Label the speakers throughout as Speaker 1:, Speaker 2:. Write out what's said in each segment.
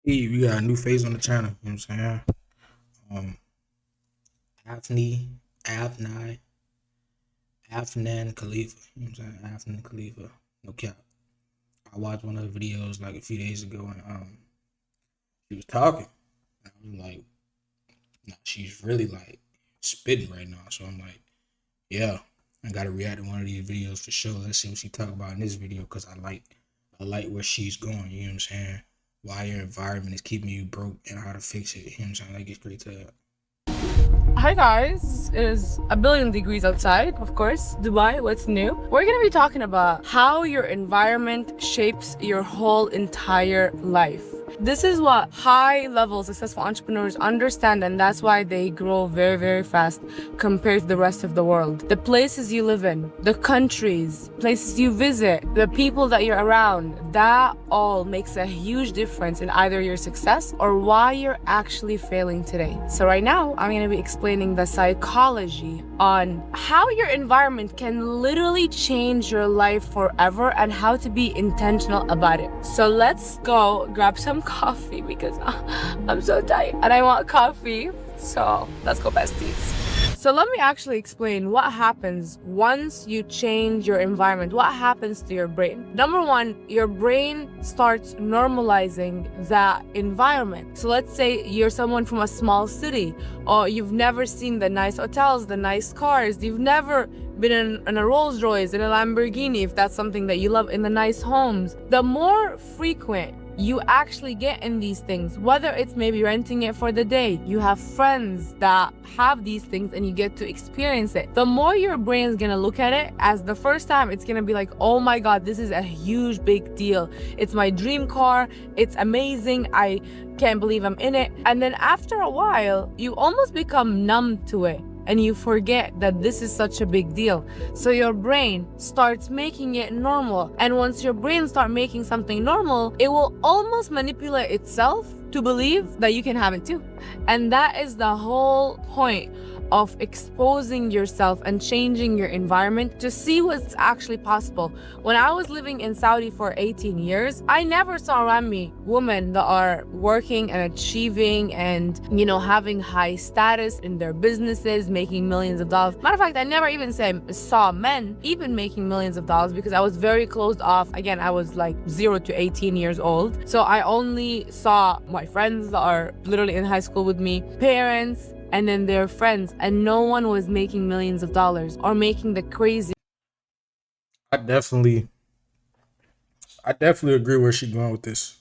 Speaker 1: Hey, we got a new face on the channel. You know what I'm saying? Um, Afni, Afni, Afnan Khalifa. You know what I'm saying? Afnan Khalifa. No cap. I watched one of the videos like a few days ago, and she was talking. And I was like, nah, she's really like spitting right now. So I'm like, yeah, I gotta react to one of these videos for sure. Let's see what she talk about in this video because I like where she's going. You know what I'm saying? Why your environment is keeping you broke and how to fix it. You know what I'm saying? Like, get straight to that.
Speaker 2: Hi guys, it is a billion degrees outside, of course. Dubai, what's new? We're gonna be talking about how your environment shapes your whole entire life. This is what high level successful entrepreneurs understand, and that's why they grow very, very fast compared to the rest of the world. The places you live in, the countries, places you visit, the people that you're around, that all makes a huge difference in either your success or why you're actually failing today. So, right now, I'm gonna be explaining the psychology on how your environment can literally change your life forever and how to be intentional about it. So let's go grab some coffee because I'm so tired and I want coffee. So let's go, besties. So let me actually explain what happens once you change your environment. What happens to your brain? Number one, your brain starts normalizing that environment. So let's say you're someone from a small city, or you've never seen the nice hotels, the nice cars. You've never been in a Rolls Royce, in a Lamborghini, if that's something that you love, in the nice homes. The more frequent you actually get in these things, whether it's maybe renting it for the day, you have friends that have these things and you get to experience it, the more your brain's gonna look at it as the first time, it's gonna be like, oh my god, this is a huge big deal. It's my dream car, it's amazing, I can't believe I'm in it. And then after a while, you almost become numb to it and you forget that this is such a big deal. So your brain starts making it normal. And once your brain starts making something normal, it will almost manipulate itself to believe that you can have it too. And that is the whole point of exposing yourself and changing your environment to see what's actually possible. When I was living in Saudi for 18 years, I never saw around me women that are working and achieving and, having high status in their businesses, making millions of dollars. Matter of fact, I never even saw men even making millions of dollars because I was very closed off. Again, I was like 0 to 18 years old. So I only saw my friends that are literally in high school with me, parents, and then their friends, and no one was making millions of dollars or making the crazy.
Speaker 1: I definitely, I definitely agree where she's going with this.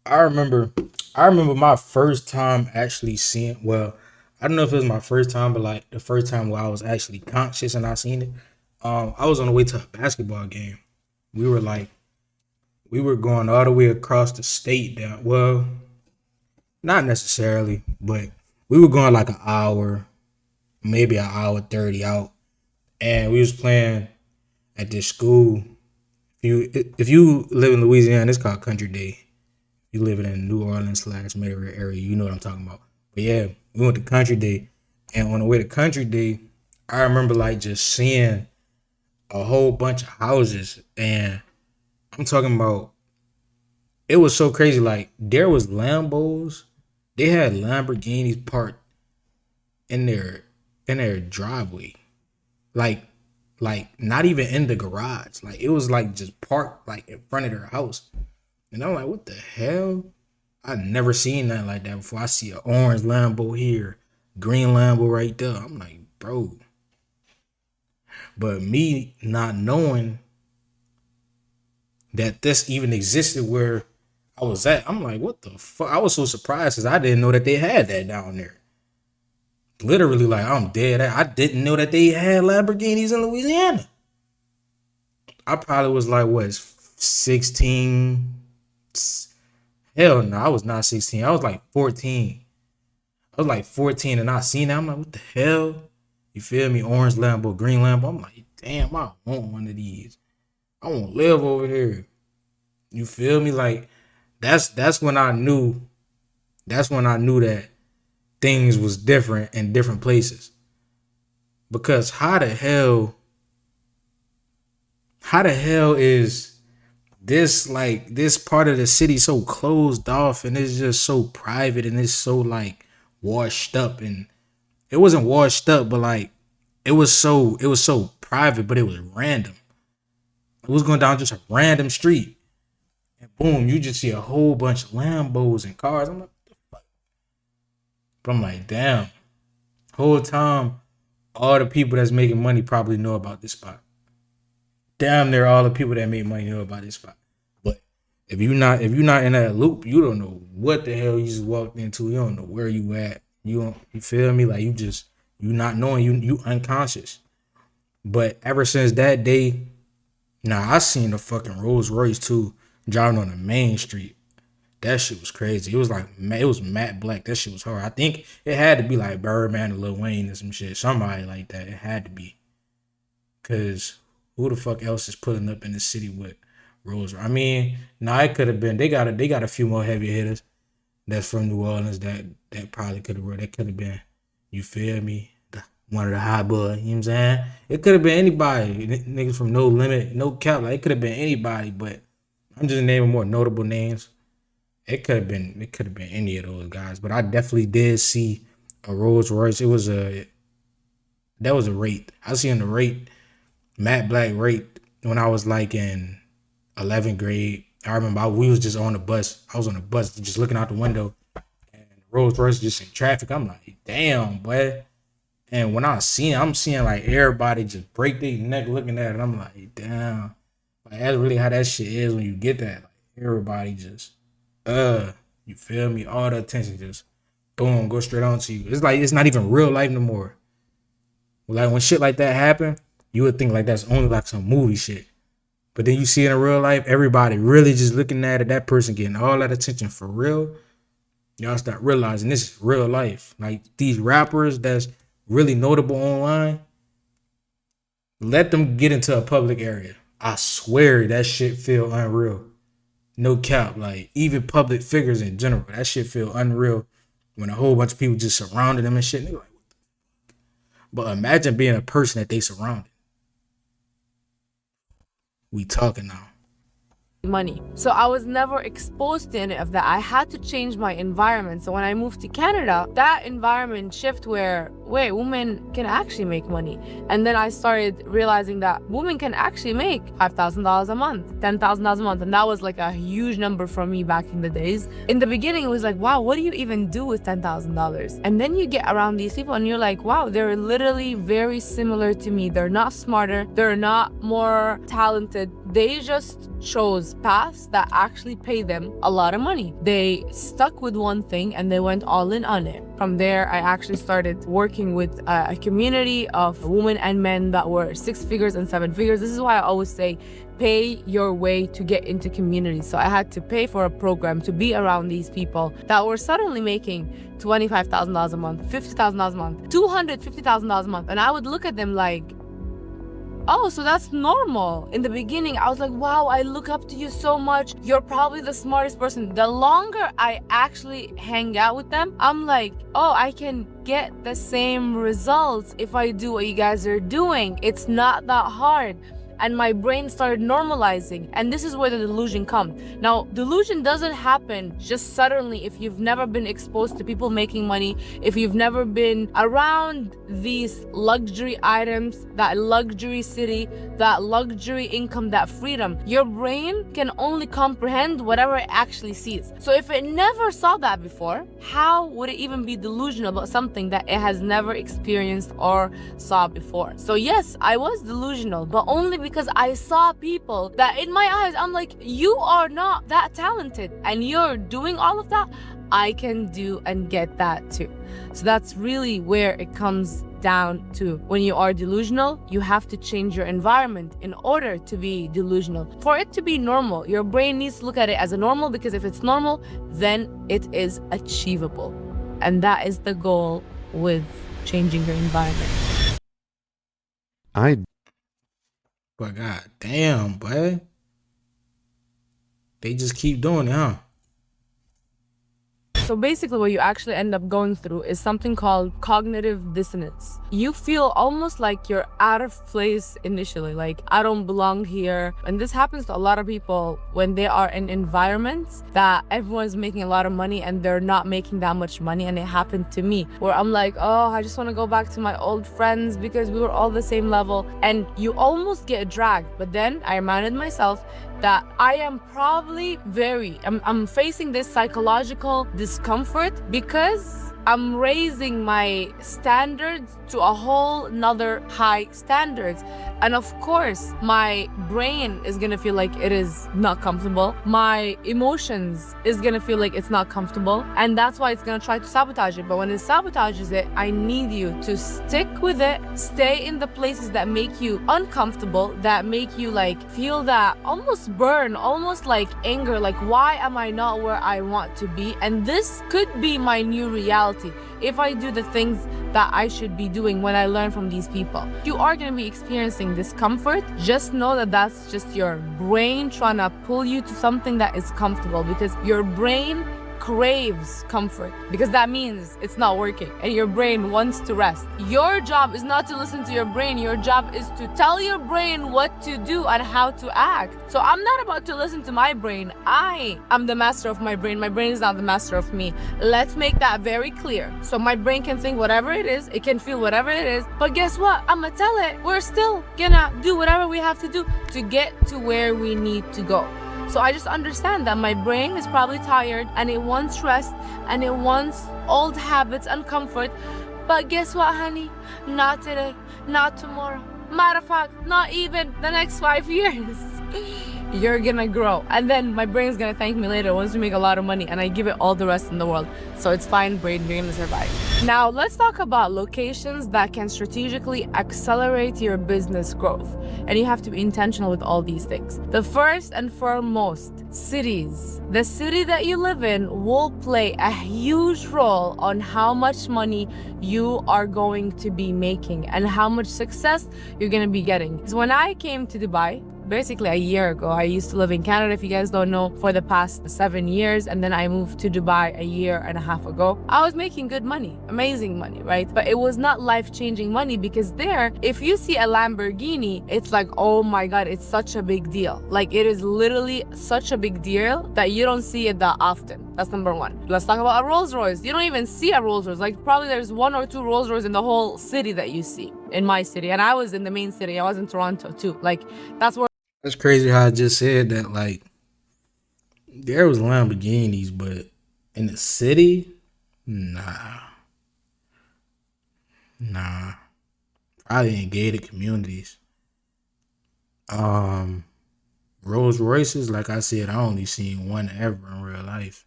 Speaker 1: I remember, I remember my first time actually seeing. Well, I don't know if it was my first time, but like the first time where I was actually conscious and I seen it. I was on the way to a basketball game. We were like, we were going all the way across the state down. Well, not necessarily, but we were going like an hour, maybe an hour 30 out, and we was playing at this school. If you live in Louisiana, it's called Country Day. You live in New Orleans slash Metairie area, you know what I'm talking about. But yeah, we went to Country Day, and on the way to Country Day, I remember like just seeing a whole bunch of houses, and I'm talking about it was so crazy. Like there was Lambos, they had Lamborghinis parked in their driveway, like not even in the garage. Like it was like just parked like in front of their house. And I'm like, what the hell? I never seen nothing like that before. I see an orange Lambo here, green Lambo right there. I'm like, bro. But me not knowing that this even existed where I was at, I'm like, what the fuck? I was so surprised because I didn't know that they had that down there. Literally, like I'm dead. I didn't know that they had Lamborghinis in Louisiana. I probably was like what 16. Hell no, I was not 16. I was like 14. I was like 14 and I seen that. I'm like, what the hell? You feel me? Orange Lambo, green Lambo. I'm like, damn, I want one of these. I want to live over here. You feel me? Like that's when I knew. That's when I knew that things was different in different places. Because how the hell is this part of the city so closed off and it's just so private and it's so like washed up, and it wasn't washed up, but like it was so private, but it was random. It was going down just a random street, and boom, you just see a whole bunch of Lambos and cars. I'm like, damn. Whole time, all the people that's making money probably know about this spot. Damn near all the people that make money know about this spot. But if you're not in that loop, you don't know what the hell you just walked into. You don't know where you at. You feel me? Like you not knowing, you unconscious. But ever since that day, nah, I seen the fucking Rolls Royce too driving on the main street. That shit was crazy. It was like it was matte black. That shit was hard. I think it had to be like Birdman or Lil Wayne or some shit. Somebody like that. It had to be. Cause who the fuck else is pulling up in the city with Rolls? I mean, nah, it could have been. They got a few more heavy hitters that's from New Orleans that probably could have. That could have been. You feel me? One of the high boy. You know what I'm saying? It could have been anybody. Niggas from No Limit, No Cap. Like it could have been anybody. But I'm just naming more notable names. It could have been any of those guys. But I definitely did see a Rolls Royce. That was a rate. I seen the rate, matte black rate, when I was like in 11th grade. I remember we was just on the bus. I was on the bus just looking out the window, and Rolls Royce just in traffic. I'm like, damn, boy. And when I'm seeing like everybody just break their neck looking at it. I'm like, damn. Like that's really how that shit is when you get that. Like everybody just you feel me? All the attention just boom, go straight on to you. It's like it's not even real life no more. Like when shit like that happen, you would think like that's only like some movie shit. But then you see it in real life, everybody really just looking at it, that person getting all that attention for real. Y'all start realizing this is real life. Like these rappers that's really notable online, let them get into a public area. I swear that shit feel unreal. No cap. Like even public figures in general, that shit feel unreal when a whole bunch of people just surrounded them and shit. And they like, but imagine being a person that they surrounded. We talking now.
Speaker 2: Money. So I was never exposed to any of that. I had to change my environment. So when I moved to Canada, that environment shift where, wait, women can actually make money. And then I started realizing that women can actually make $5,000 a month, $10,000 a month. And that was like a huge number for me back in the days. In the beginning, it was like, wow, what do you even do with $10,000? And then you get around these people and you're like, wow, they're literally very similar to me. They're not smarter. They're not more talented. They just chose paths that actually pay them a lot of money. They stuck with one thing and they went all in on it. From there, I actually started working with a community of women and men that were 6 figures and 7 figures. This is why I always say, pay your way to get into community. So I had to pay for a program to be around these people that were suddenly making $25,000 a month, $50,000 a month, $250,000 a month. And I would look at them like, oh, so that's normal. In the beginning, I was like, wow, I look up to you so much. You're probably the smartest person. The longer I actually hang out with them, I'm like, oh, I can get the same results if I do what you guys are doing. It's not that hard. And my brain started normalizing, and this is where the delusion comes. Now, delusion doesn't happen just suddenly if you've never been exposed to people making money, if you've never been around these luxury items, that luxury city, that luxury income, that freedom. Your brain can only comprehend whatever it actually sees. So if it never saw that before, how would it even be delusional about something that it has never experienced or saw before? So yes, I was delusional, but only because I saw people that in my eyes, I'm like, you are not that talented and you're doing all of that. I can do and get that too. So that's really where it comes down to. When you are delusional, you have to change your environment in order to be delusional. For it to be normal, your brain needs to look at it as a normal, because if it's normal, then it is achievable. And that is the goal with changing your environment.
Speaker 1: But god damn, boy. They just keep doing it, huh?
Speaker 2: So basically what you actually end up going through is something called cognitive dissonance. You feel almost like you're out of place initially, like I don't belong here. And this happens to a lot of people when they are in environments that everyone's making a lot of money and they're not making that much money. And it happened to me where I'm like, oh, I just want to go back to my old friends because we were all the same level. And you almost get dragged. But then I reminded myself that I am probably I'm facing this psychological discomfort because I'm raising my standards to a whole nother high standards. And of course, my brain is gonna feel like it is not comfortable. My emotions is gonna feel like it's not comfortable. And that's why it's gonna try to sabotage it. But when it sabotages it, I need you to stick with it, stay in the places that make you uncomfortable, that make you like feel that almost burn, almost like anger, like why am I not where I want to be? And this could be my new reality if I do the things that I should be doing when I learn from these people. You are going to be experiencing discomfort. Just know that that's just your brain trying to pull you to something that is comfortable, because your brain craves comfort, because that means it's not working and your brain wants to rest. Your job is not to listen to your brain. Your job is to tell your brain what to do and how to act. So I'm not about to listen to my brain. I am the master of my brain. My brain is not the master of me. Let's make that very clear. So my brain can think whatever it is, it can feel whatever it is, but guess what? I'm gonna tell it we're still gonna do whatever we have to do to get to where we need to go. So I just understand that my brain is probably tired and it wants rest and it wants old habits and comfort. But guess what, honey? Not today, not tomorrow. Matter of fact, not even the next 5 years. You're gonna grow. And then my brain's gonna thank me later once we make a lot of money and I give it all the rest in the world. So it's fine, brain, you're gonna survive. Now let's talk about locations that can strategically accelerate your business growth. And you have to be intentional with all these things. The first and foremost, cities. The city that you live in will play a huge role on how much money you are going to be making and how much success you're gonna be getting. So when I came to Dubai, basically a year ago. I used to live in Canada, if you guys don't know, for the past 7 years, and then I moved to Dubai a year and a half ago. I was making good money, amazing money, right? But it was not life-changing money, because there, if you see a Lamborghini, it's like, oh my God, it's such a big deal. Like, it is literally such a big deal that you don't see it that often. That's number one. Let's talk about a Rolls Royce. You don't even see a Rolls Royce. Like, probably there's 1 or 2 Rolls Royce in the whole city that you see. In my city, and I was in the main city. I was in Toronto too. Like, that's where.
Speaker 1: That's crazy how I just said that. Like, there was Lamborghinis, but in the city, nah. Probably in gated communities. Rolls Royces, like I said, I only seen one ever in real life.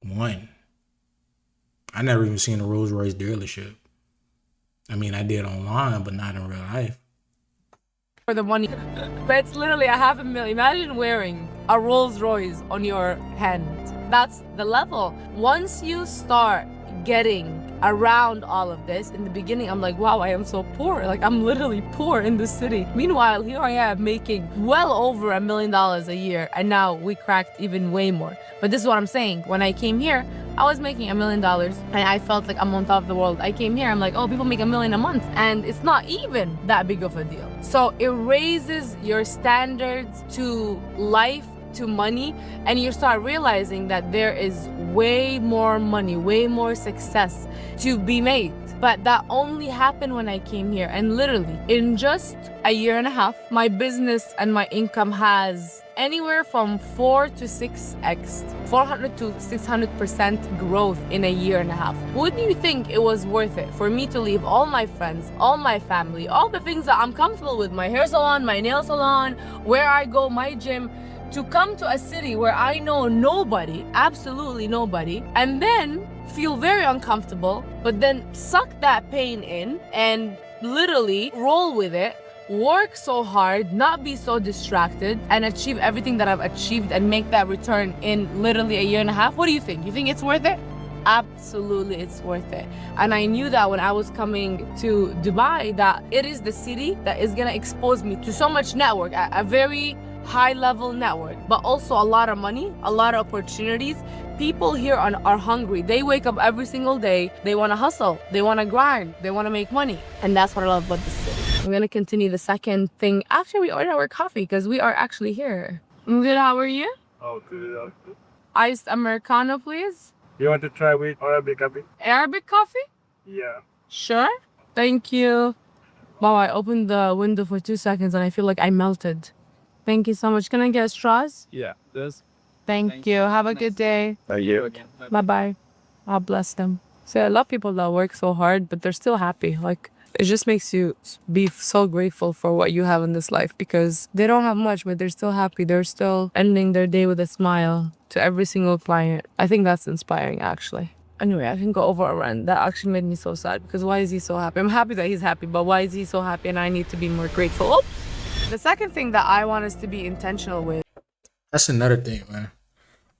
Speaker 1: One. I never even seen a Rolls Royce dealership. I mean, I did online, but not in real life.
Speaker 2: For the money, but it's literally $500,000. Imagine wearing a Rolls Royce on your hand. That's the level. Once you start getting around all of this, in the beginning I'm like, wow, I am so poor. Like, I'm literally poor in the city. Meanwhile, here I am making well over $1 million a year, and now we cracked even way more. But this is what I'm saying. When I came here, I was making $1 million and I felt like I'm on top of the world. I came here, I'm like, oh, people make $1 million a month, and it's not even that big of a deal. So it raises your standards to life, to money, and you start realizing that there is way more money, way more success to be made. But that only happened when I came here, and literally in just a year and a half, my business and my income has anywhere from 4 to 6x, 400 to 600% growth in a year and a half. Wouldn't you think it was worth it for me to leave all my friends, all my family, all the things that I'm comfortable with, my hair salon, my nail salon, where I go, my gym, to come to a city where I know nobody, absolutely nobody, and then feel very uncomfortable, but then suck that pain in and literally roll with it, work so hard, not be so distracted, and achieve everything that I've achieved and make that return in literally a year and a half? What do you think? You think it's worth it? Absolutely, it's worth it. And I knew that when I was coming to Dubai, that it is the city that is gonna expose me to so much network, a very high-level network, but also a lot of money, a lot of opportunities. People here are hungry. They wake up every single day. They want to hustle. They want to grind. They want to make money. And that's what I love about this city. I'm going to continue the second thing after we order our coffee because we are actually here. I'm good. How are you?
Speaker 3: Oh, good. Okay.
Speaker 2: Iced Americano, please.
Speaker 3: You want to try with Arabic coffee?
Speaker 2: Arabic coffee?
Speaker 3: Yeah.
Speaker 2: Sure. Thank you. Wow, I opened the window for 2 seconds and I feel like I melted. Thank you so much. Can I get straws?
Speaker 3: Yeah. This.
Speaker 2: Thank you. Have a good day.
Speaker 3: Thank you.
Speaker 2: Bye-bye. God bless them. See, I love people that work so hard, but they're still happy. Like, it just makes you be so grateful for what you have in this life because they don't have much, but they're still happy. They're still ending their day with a smile to every single client. I think that's inspiring, actually. Anyway, I can go over a rant. That actually made me so sad because why is he so happy? I'm happy that he's happy, but why is he so happy? And I need to be more grateful. Oops. The second thing that I want us to be intentional with.
Speaker 1: That's another thing, man.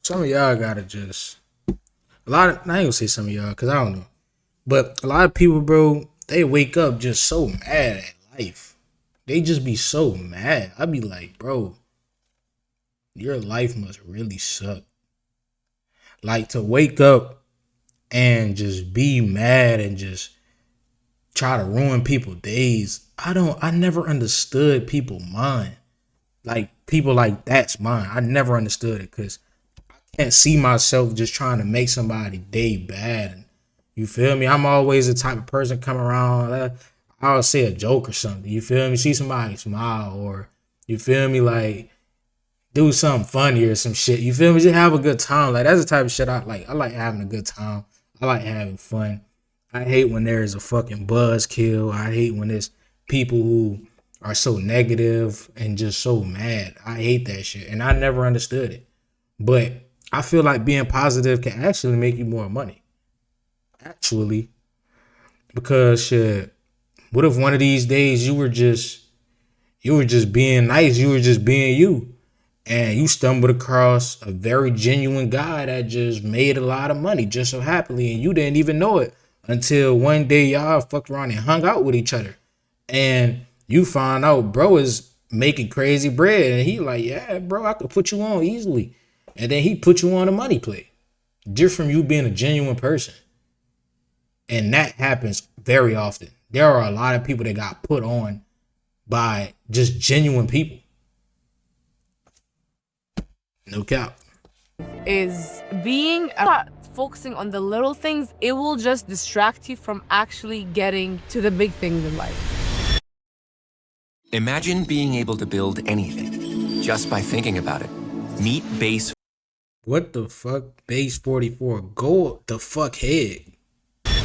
Speaker 1: Some of y'all gotta just I ain't gonna say some of y'all because I don't know, but a lot of people, bro, they wake up just so mad at life. They just be so mad. I be like, bro, your life must really suck. Like to wake up and just be mad and just try to ruin people's days. I never understood people's mind. Like people like that's mine. I never understood it because I can't see myself just trying to make somebody's day bad. And you feel me? I'm always the type of person come around. I'll say a joke or something. You feel me? See somebody smile or you feel me? Like do something funny or some shit. You feel me? Just have a good time. Like that's the type of shit I like. I like having a good time. I like having fun. I hate when there is a fucking buzzkill. I hate when there's people who are so negative and just so mad. I hate that shit. And I never understood it. But I feel like being positive can actually make you more money. Actually. Because shit, what if one of these days you were just being nice, you were just being you. And you stumbled across a very genuine guy that just made a lot of money just so happily and you didn't even know it until one day y'all fucked around and hung out with each other. And you find out bro is making crazy bread and he like, yeah, bro, I could put you on easily. And then he put you on a money play just from you being a genuine person. And that happens very often. There are a lot of people that got put on by just genuine people. No cap.
Speaker 2: Is being focusing on the little things, it will just distract you from actually getting to the big things in life.
Speaker 4: Imagine being able to build anything just by thinking about it. Meet Base.
Speaker 1: What the fuck? Base 44. Go the fuck head.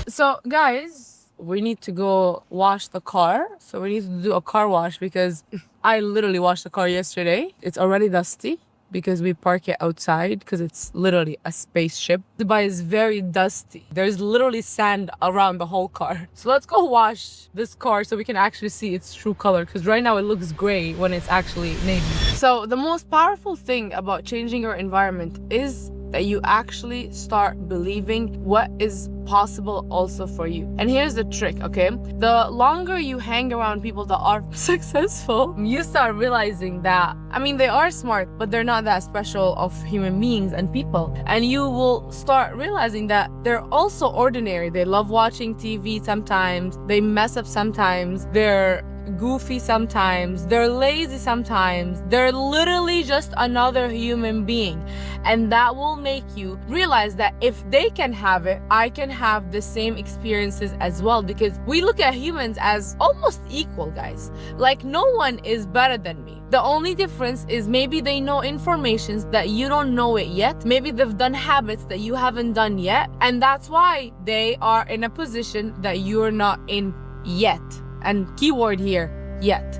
Speaker 2: So guys, we need to go wash the car. So we need to do a car wash because I literally washed the car yesterday. It's already dusty because we park it outside because it's literally a spaceship. Dubai is very dusty. There's literally sand around the whole car. So let's go wash this car so we can actually see its true color because right now it looks gray when it's actually navy. So the most powerful thing about changing your environment is that you actually start believing what is possible also for you. And here's the trick, okay? The longer you hang around people that are successful, you start realizing that, I mean, they are smart, but they're not that special of human beings and people. And you will start realizing that they're also ordinary. They love watching TV sometimes. They mess up sometimes. They're goofy sometimes, they're lazy sometimes, they're literally just another human being. And that will make you realize that if they can have it, I can have the same experiences as well, because we look at humans as almost equal, guys. Like no one is better than me. The only difference is maybe they know informations that you don't know it yet. Maybe they've done habits that you haven't done yet, and that's why they are in a position that you're not in yet. And keyword here, yet.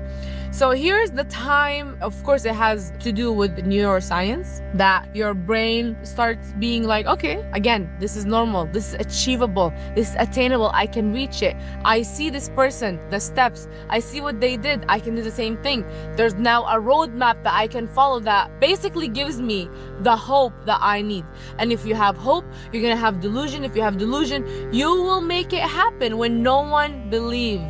Speaker 2: So here's the time, of course it has to do with neuroscience, that your brain starts being like, okay, again, this is normal, this is achievable, this is attainable, I can reach it. I see this person, the steps, I see what they did, I can do the same thing. There's now a roadmap that I can follow that basically gives me the hope that I need. And if you have hope, you're gonna have delusion. If you have delusion, you will make it happen when no one believes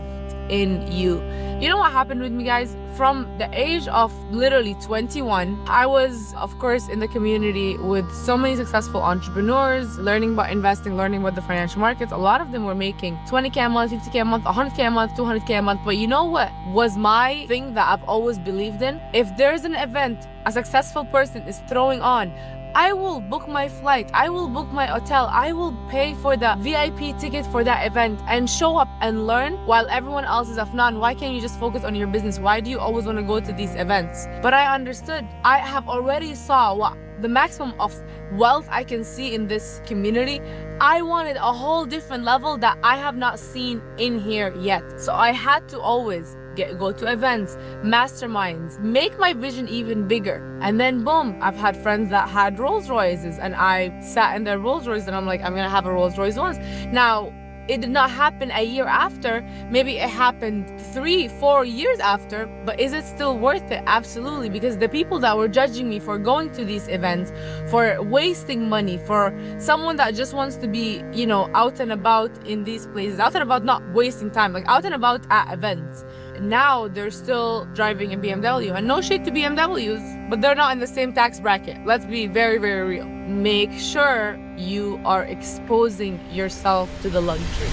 Speaker 2: in you. You know what happened with me, guys? From the age of literally 21, I was, of course, in the community with so many successful entrepreneurs, learning about investing, learning about the financial markets. A lot of them were making 20K a month, 50K a month, 100K a month, 200K a month. But you know what was my thing that I've always believed in? If there's an event a successful person is throwing on, I will book my flight, I will book my hotel, I will pay for the VIP ticket for that event and show up and learn while everyone else is Afnan. Why can't you just focus on your business? Why do you always want to go to these events? But I understood. I have already saw what the maximum of wealth I can see in this community. I wanted a whole different level that I have not seen in here yet. So I had to always go to events, masterminds, make my vision even bigger. And then boom, I've had friends that had Rolls Royces and I sat in their Rolls Royce and I'm like, I'm gonna have a Rolls Royce once. Now, it did not happen a year after. Maybe it happened 3-4 years after, but is it still worth it? Absolutely, because the people that were judging me for going to these events, for wasting money, for someone that just wants to be, you know, out and about in these places, out and about, not wasting time, like out and about at events. Now they're still driving a BMW, and no shade to BMWs, but they're not in the same tax bracket. Let's be very, very real. Make sure you are exposing yourself to the luxury.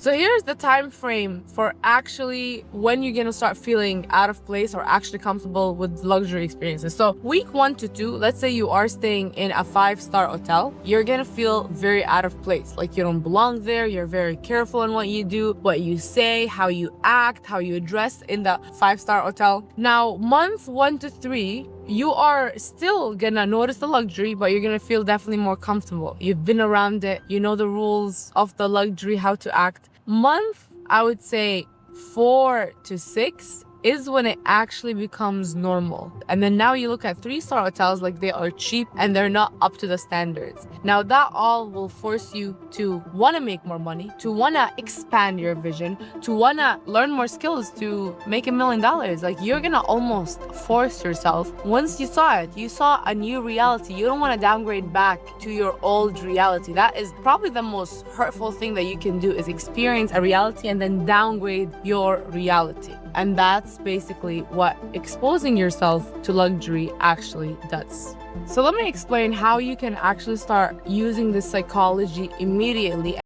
Speaker 2: So here's the time frame for actually when you're gonna start feeling out of place or actually comfortable with luxury experiences. So week 1 to 2, let's say you are staying in a 5-star hotel, you're gonna feel very out of place. Like you don't belong there, you're very careful in what you do, what you say, how you act, how you dress in the 5-star hotel. Now, month 1 to 3, you are still gonna notice the luxury, but you're gonna feel definitely more comfortable. You've been around it, you know the rules of the luxury, how to act. Month, I would say 4 to 6 is when it actually becomes normal. And then now you look at 3-star hotels, like they are cheap and they're not up to the standards. Now that all will force you to wanna make more money, to wanna expand your vision, to wanna learn more skills to make $1 million. Like you're gonna almost force yourself. Once you saw it, you saw a new reality. You don't wanna downgrade back to your old reality. That is probably the most hurtful thing that you can do, is experience a reality and then downgrade your reality. And that's basically what exposing yourself to luxury actually does. So let me explain how you can actually start using this psychology immediately.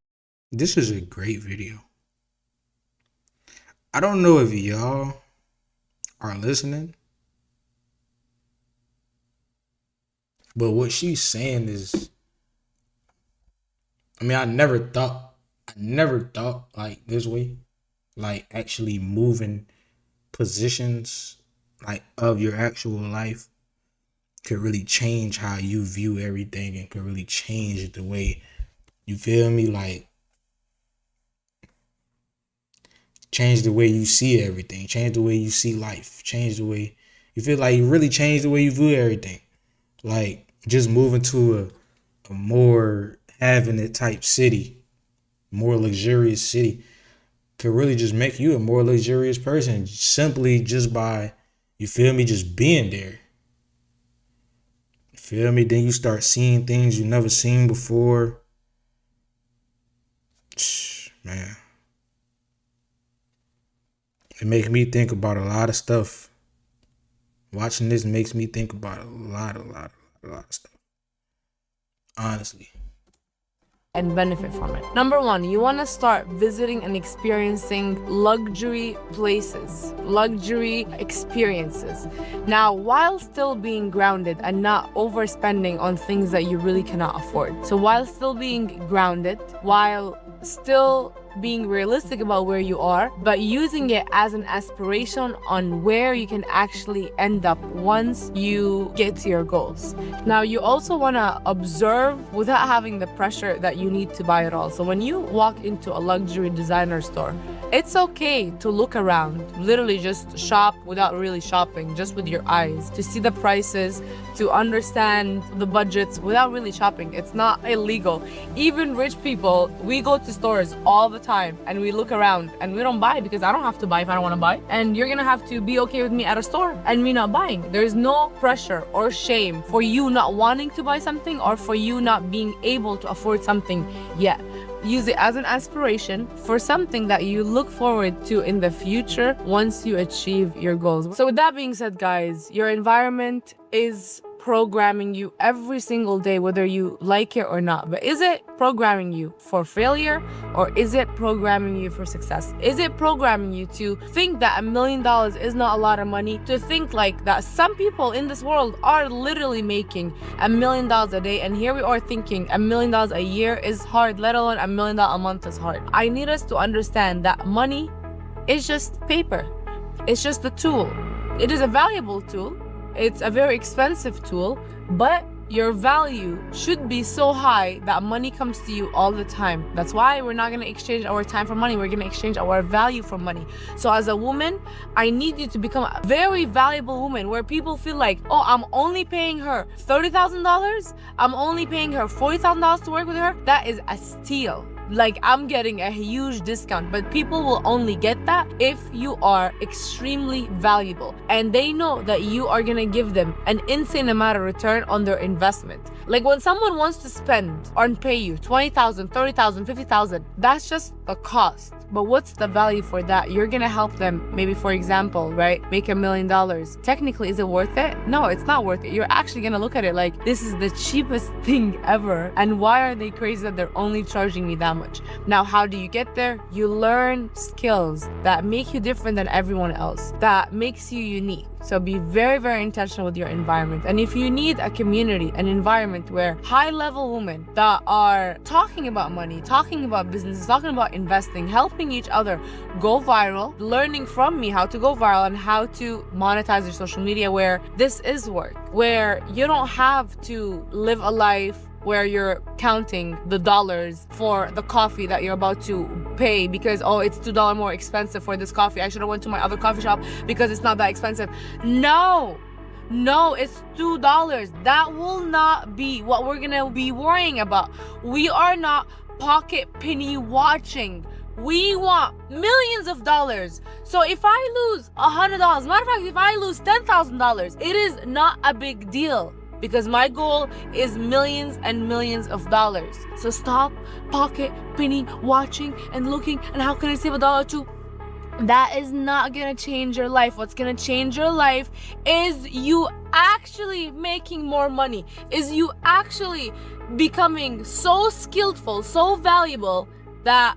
Speaker 1: This is a great video. I don't know if y'all are listening, but what she's saying is, I mean, I never thought like this way, like actually moving positions like of your actual life could really change how you view everything and could really change the way, you feel me, like change the way you see everything, change the way you see life, change the way you feel, like you really change the way you view everything. Like just moving to a more having it type city, more luxurious city, could really just make you a more luxurious person simply just by, you feel me, just being there. You feel me? Then you start seeing things you never seen before. Man. It makes me think about a lot of stuff. Watching this makes me think about a lot of stuff. Honestly.
Speaker 2: And benefit from it. Number 1, you want to start visiting and experiencing luxury places, luxury experiences. Now, while still being grounded and not overspending on things that you really cannot afford. So while still being grounded, while still being realistic about where you are, but using it as an aspiration on where you can actually end up once you get to your goals. Now, you also want to observe without having the pressure that you need to buy it all. So when you walk into a luxury designer store, it's okay to look around, literally just shop without really shopping, just with your eyes, to see the prices, to understand the budgets without really shopping. It's not illegal. Even rich people, we go to stores all the time and we look around and we don't buy because I don't have to buy if I don't want to buy. And you're gonna have to be okay with me at a store and me not buying. There's no pressure or shame for you not wanting to buy something or for you not being able to afford something yet. Use it as an aspiration for something that you look forward to in the future once you achieve your goals. So with that being said, guys, your environment is programming you every single day, whether you like it or not. But is it programming you for failure or is it programming you for success? Is it programming you to think that $1 million is not a lot of money? To think like that some people in this world are literally making $1 million a day, and here we are thinking $1 million a year is hard, let alone $1 million a month is hard. I need us to understand that money is just paper. It's just a tool. It is a valuable tool. It's a very expensive tool, but your value should be so high that money comes to you all the time. That's why we're not going to exchange our time for money. We're going to exchange our value for money. So as a woman, I need you to become a very valuable woman where people feel like, oh, I'm only paying her $30,000. I'm only paying her $40,000 to work with her. That is a steal. Like, I'm getting a huge discount, but people will only get that if you are extremely valuable and they know that you are gonna give them an insane amount of return on their investment. Like, when someone wants to spend or pay you $20,000, $30,000, $50,000, that's just the cost. But what's the value for that? You're gonna help them, maybe, for example, right, make $1 million. Technically, is it worth it? No, it's not worth it. You're actually gonna look at it like, this is the cheapest thing ever, and why are they crazy that they're only charging me that much? Now, how do you get there? You learn skills that make you different than everyone else, that makes you unique. So be very, very intentional with your environment. And if you need a community, an environment where high-level women that are talking about money, talking about business, talking about investing, helping each other go viral, learning from me how to go viral and how to monetize your social media, where this is work, where you don't have to live a life where you're counting the dollars for the coffee that you're about to pay because, oh, it's $2 more expensive for this coffee. I should have went to my other coffee shop because it's not that expensive. No, it's $2. That will not be what we're gonna be worrying about. We are not pocket penny watching. We want millions of dollars. So if I lose $100, matter of fact, if I lose $10,000, it is not a big deal, because my goal is millions and millions of dollars. So stop pocket penny watching and looking and how can I save $1 too? That is not gonna change your life. What's gonna change your life is you actually making more money, is you actually becoming so skillful, so valuable that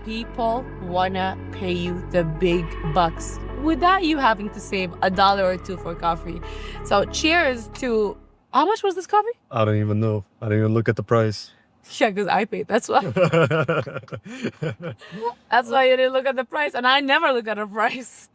Speaker 2: people wanna pay you the big bucks without you having to save $1 or $2 for coffee. So cheers to, how much was this coffee?
Speaker 5: I don't even know. I didn't even look at the price.
Speaker 2: Yeah, because I paid. That's why. That's why you didn't look at the price. And I never look at a price.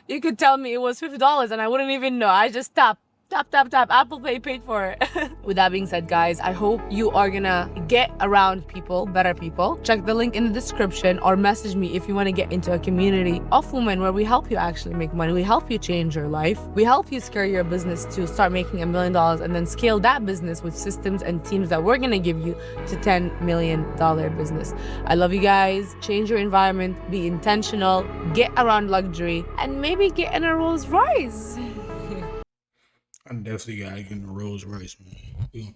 Speaker 2: You could tell me it was $50 and I wouldn't even know. I just tap. Apple Pay paid for it. With that being said, guys, I hope you are gonna get around people, better people. Check the link in the description or message me if you want to get into a community of women where we help you actually make money. We help you change your life. We help you scale your business to start making $1 million and then scale that business with systems and teams that we're gonna give you to $10 million business. I love you guys. Change your environment, be intentional, get around luxury, and maybe get in a Rolls Royce.
Speaker 1: I definitely gotta get in the Rolls Royce, man.